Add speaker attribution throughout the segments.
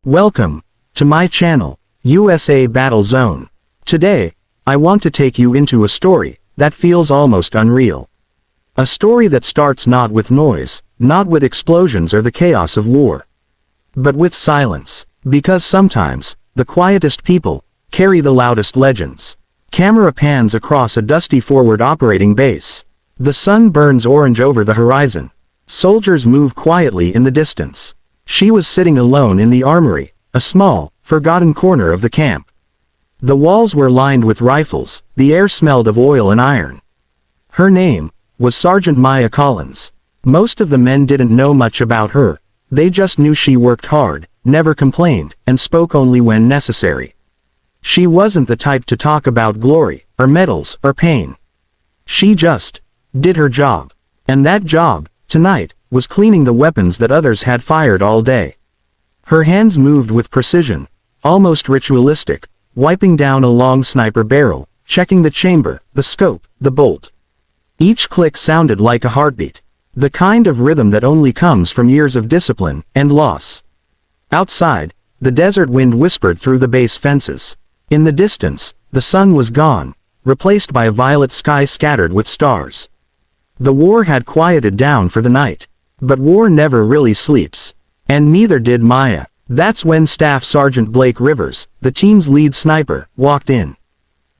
Speaker 1: Welcome to my channel, USA Battle Zone. Today, I want to take you into a story that feels almost unreal. A story that starts not with noise, not with explosions or the chaos of war, but with silence, because sometimes, the quietest people carry the loudest legends. Camera pans across a dusty forward operating base. The sun burns orange over the horizon. Soldiers move quietly in the distance. She was sitting alone in the armory, a small, forgotten corner of the camp. The walls were lined with rifles, the air smelled of oil and iron. Her name was Sergeant Maya Collins. Most of the men didn't know much about her. They just knew she worked hard, never complained, and spoke only when necessary. She wasn't the type to talk about glory, or medals, or pain. She just did her job. And that job, tonight, was cleaning the weapons that others had fired all day. Her hands moved with precision, almost ritualistic, wiping down a long sniper barrel, checking the chamber, the scope, the bolt. Each click sounded like a heartbeat, the kind of rhythm that only comes from years of discipline and loss. Outside, the desert wind whispered through the base fences. In the distance, the sun was gone, replaced by a violet sky scattered with stars. The war had quieted down for the night. But war never really sleeps. And neither did Maya. That's when Staff Sergeant Blake Rivers, the team's lead sniper, walked in.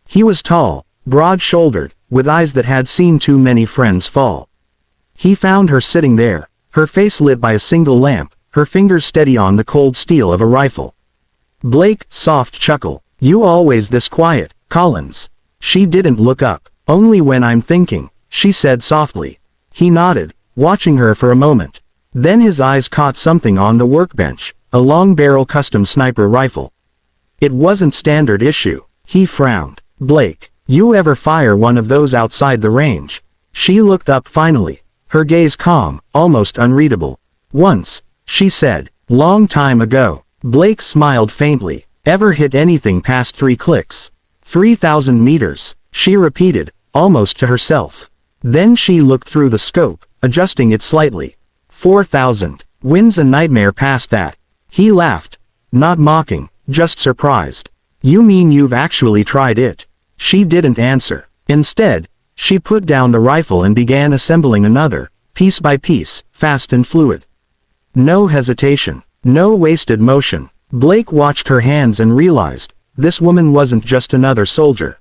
Speaker 1: He was tall, broad-shouldered, with eyes that had seen too many friends fall. He found her sitting there, her face lit by a single lamp, her fingers steady on the cold steel of a rifle. "Blake," soft chuckle. "You always this quiet, Collins." She didn't look up. "Only when I'm thinking," she said softly. He nodded, watching her for a moment. Then his eyes caught something on the workbench, a long-barrel custom sniper rifle. It wasn't standard issue. He frowned. "Blake, you ever fire one of those outside the range?" She looked up finally, her gaze calm, almost unreadable. "Once," she said. "Long time ago." Blake smiled faintly. "Ever hit anything past 3 clicks?" 3,000 meters, she repeated, almost to herself. Then she looked through the scope, adjusting it slightly. 4,000. Wins a nightmare past that. He laughed. Not mocking, just surprised. "You mean you've actually tried it?" She didn't answer. Instead, she put down the rifle and began assembling another, piece by piece, fast and fluid. No hesitation. No wasted motion. Blake watched her hands and realized, this woman wasn't just another soldier.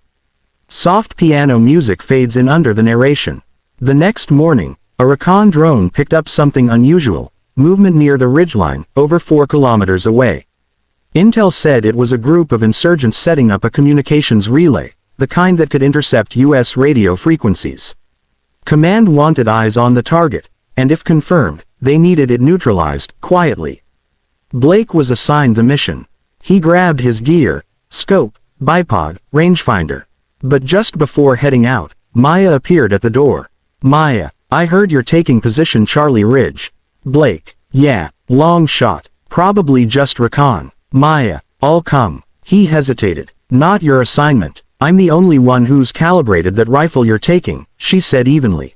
Speaker 1: Soft piano music fades in under the narration. The next morning, a recon drone picked up something unusual, movement near the ridgeline, over 4 kilometers away. Intel said it was a group of insurgents setting up a communications relay, the kind that could intercept U.S. radio frequencies. Command wanted eyes on the target, and if confirmed, they needed it neutralized, quietly. Blake was assigned the mission. He grabbed his gear, scope, bipod, rangefinder. But just before heading out, Maya appeared at the door. "Maya, I heard you're taking position Charlie Ridge." Blake: "Yeah, long shot. Probably just recon." Maya: "I'll come." He hesitated. "Not your assignment. I'm the only one who's calibrated that rifle you're taking," she said evenly.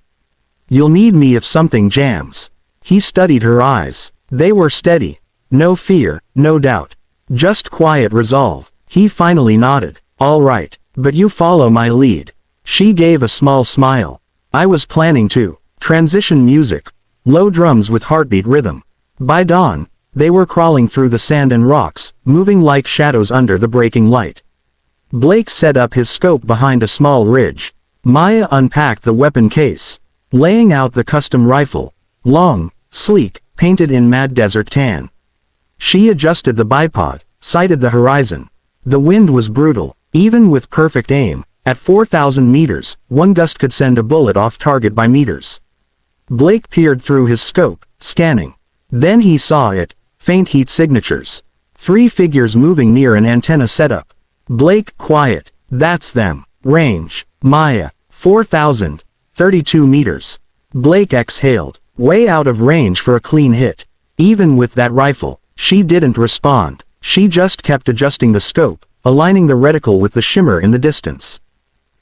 Speaker 1: "You'll need me if something jams." He studied her eyes. They were steady. No fear, no doubt. Just quiet resolve. He finally nodded. "All right, but you follow my lead." She gave a small smile. "I was planning to." Transition music. Low drums with heartbeat rhythm. By dawn, they were crawling through the sand and rocks, moving like shadows under the breaking light. Blake set up his scope behind a small ridge. Maya unpacked the weapon case, laying out the custom rifle. Long, sleek, painted in mad desert tan. She adjusted the bipod, sighted the horizon. The wind was brutal. Even with perfect aim, at 4,000 meters, one gust could send a bullet off target by meters. Blake peered through his scope, scanning. Then he saw it, faint heat signatures. 3 figures moving near an antenna setup. Blake: "Quiet. That's them." Range: Maya: 4,000, 32 meters. Blake exhaled, way out of range for a clean hit. Even with that rifle, she didn't respond. She just kept adjusting the scope, aligning the reticle with the shimmer in the distance.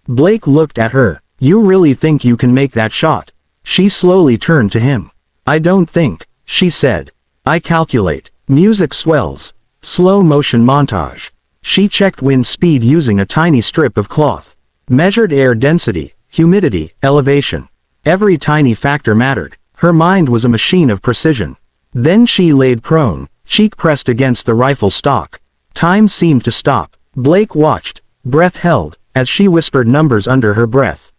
Speaker 1: Blake looked at her. "You really think you can make that shot?" She slowly turned to him. "I don't think," she said. "I calculate." Music swells. Slow motion montage. She checked wind speed using a tiny strip of cloth. Measured air density, humidity, elevation. Every tiny factor mattered. Her mind was a machine of precision. Then she laid prone, cheek pressed against the rifle stock. Time seemed to stop. Blake watched, breath held, as she whispered numbers under her breath.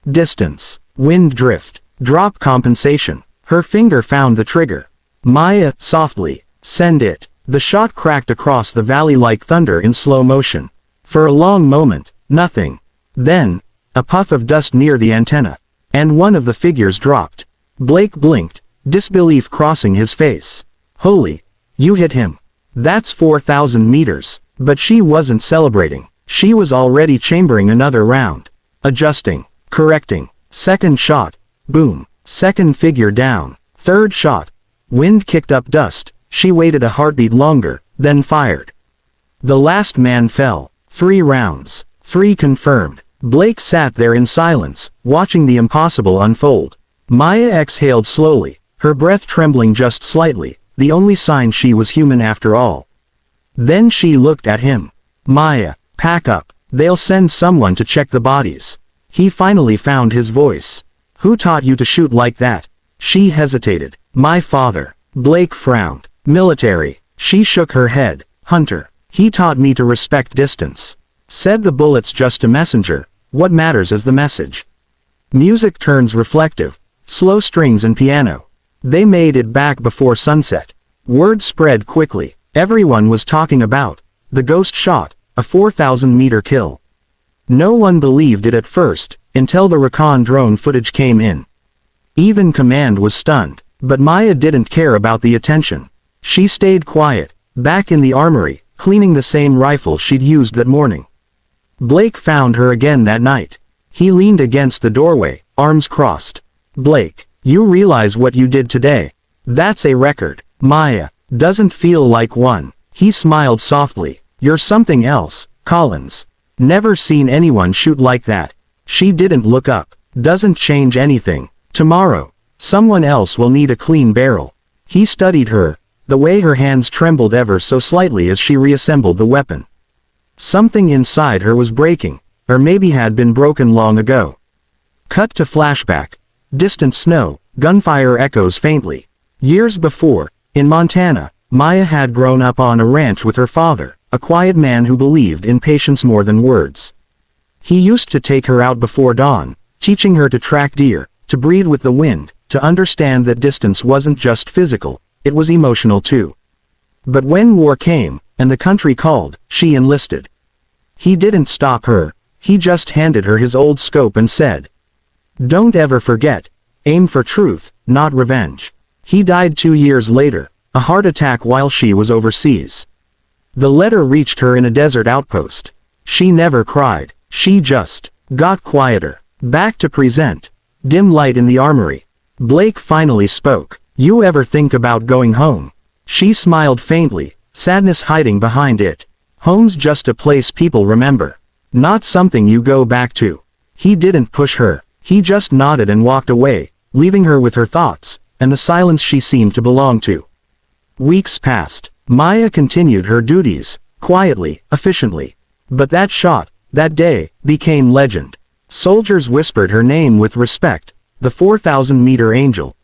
Speaker 1: Distance. Wind drift. Drop compensation. Her finger found the trigger. Maya, softly, send it. The shot cracked across the valley like thunder in slow motion. For a long moment, nothing. Then, a puff of dust near the antenna. And one of the figures dropped. Blake blinked, disbelief crossing his face. Holy, you hit him. That's 4,000 meters. But she wasn't celebrating. She was already chambering another round. Adjusting, correcting. Second shot. Boom. Second figure down. Third shot. Wind kicked up dust. She waited a heartbeat longer, then fired. The last man fell. 3 rounds. 3 confirmed. Blake sat there in silence, watching the impossible unfold. Maya exhaled slowly, her breath trembling just slightly, the only sign she was human after all. Then she looked at him. Maya, pack up. They'll send someone to check the bodies. He finally found his voice. Who taught you to shoot like that? She hesitated. My father. Blake frowned. Military. She shook her head. Hunter. He taught me to respect distance. Said the bullet's just a messenger. What matters is the message. Music turns reflective. Slow strings and piano. They made it back before sunset. Word spread quickly. Everyone was talking about the ghost shot, a 4,000-meter kill. No one believed it at first, until the recon drone footage came in. Even command was stunned, but Maya didn't care about the attention. She stayed quiet, back in the armory, cleaning the same rifle she'd used that morning. Blake found her again that night. He leaned against the doorway, arms crossed. Blake, you realize what you did today? That's a record. Maya, doesn't feel like one. He smiled softly. You're something else, Collins. Never seen anyone shoot like that. She didn't look up. Doesn't change anything. Tomorrow, someone else will need a clean barrel. He studied her, the way her hands trembled ever so slightly as she reassembled the weapon. Something inside her was breaking, or maybe had been broken long ago. Cut to flashback. Distant snow, gunfire echoes faintly. Years before, in Montana, Maya had grown up on a ranch with her father, a quiet man who believed in patience more than words. He used to take her out before dawn, teaching her to track deer, to breathe with the wind, to understand that distance wasn't just physical, it was emotional too. But when war came, and the country called, she enlisted. He didn't stop her, he just handed her his old scope and said, "Don't ever forget, aim for truth, not revenge." He died 2 years later, a heart attack while she was overseas. The letter reached her in a desert outpost. She never cried, she just got quieter. Back to present. Dim light in the armory. Blake finally spoke. You ever think about going home? She smiled faintly, sadness hiding behind it. Home's just a place people remember. Not something you go back to. He didn't push her. He just nodded and walked away, leaving her with her thoughts, and the silence she seemed to belong to. Weeks passed. Maya continued her duties, quietly, efficiently. But that shot, that day, became legend. Soldiers whispered her name with respect, the 4,000-meter angel.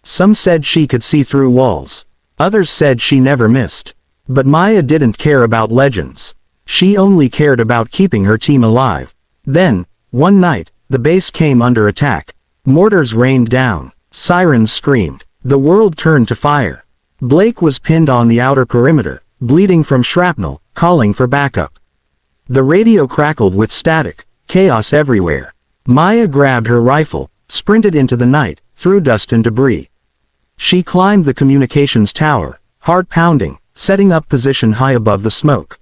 Speaker 1: Some said she could see through walls. Others said she never missed. But Maya didn't care about legends. She only cared about keeping her team alive. Then, one night, the base came under attack. Mortars rained down. Sirens screamed. The world turned to fire. Blake was pinned on the outer perimeter, bleeding from shrapnel, calling for backup. The radio crackled with static, chaos everywhere. Maya grabbed her rifle, sprinted into the night, through dust and debris. She climbed the communications tower, heart pounding, setting up position high above the smoke.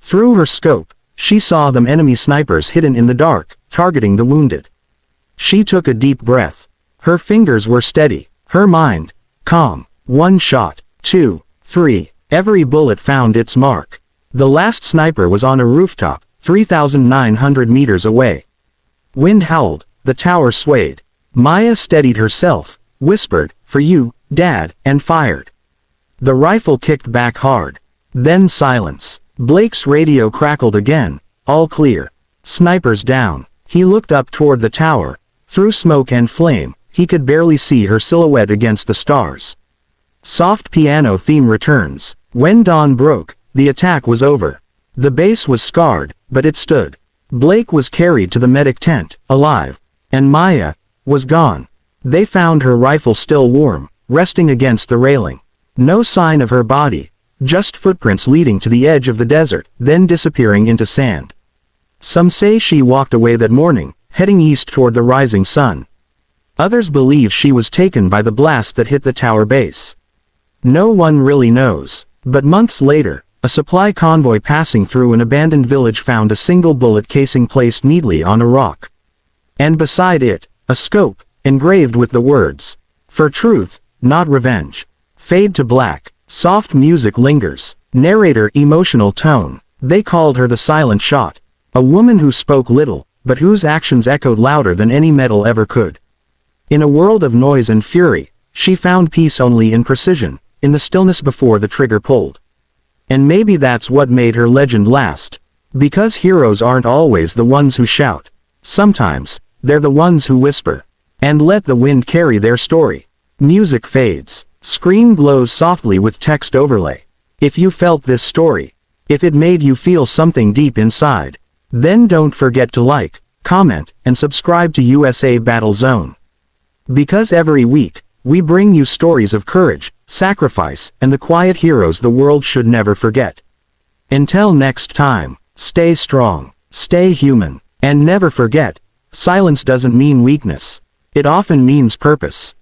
Speaker 1: Through her scope, she saw them enemy snipers hidden in the dark, targeting the wounded. She took a deep breath. Her fingers were steady, her mind calm. 1 shot, 2, 3, every bullet found its mark. The last sniper was on a rooftop, 3,900 meters away. Wind howled, the tower swayed. Maya steadied herself, whispered, "For you, Dad," and fired. The rifle kicked back hard. Then silence. Blake's radio crackled again. All clear. Snipers down. He looked up toward the tower. Through smoke and flame, he could barely see her silhouette against the stars. Soft piano theme returns. When dawn broke, the attack was over. The base was scarred, but it stood. Blake was carried to the medic tent, alive. And Maya was gone. They found her rifle still warm, resting against the railing. No sign of her body. Just footprints leading to the edge of the desert, then disappearing into sand. Some say she walked away that morning, heading east toward the rising sun. Others believe she was taken by the blast that hit the tower base. No one really knows, but months later, a supply convoy passing through an abandoned village found a single bullet casing placed neatly on a rock. And beside it, a scope, engraved with the words, "For truth, not revenge." Fade to black. Soft music lingers. Narrator emotional tone. They called her the silent shot. A woman who spoke little, but whose actions echoed louder than any metal ever could. In a world of noise and fury, she found peace only in precision, in the stillness before the trigger pulled. And maybe that's what made her legend last. Because heroes aren't always the ones who shout. Sometimes, they're the ones who whisper. And let the wind carry their story. Music fades. Screen glows softly with text overlay. If you felt this story, if it made you feel something deep inside, then don't forget to like, comment, and subscribe to USA Battle Zone. Because every week, we bring you stories of courage, sacrifice, and the quiet heroes the world should never forget. Until next time, stay strong, stay human, and never forget, silence doesn't mean weakness. It often means purpose.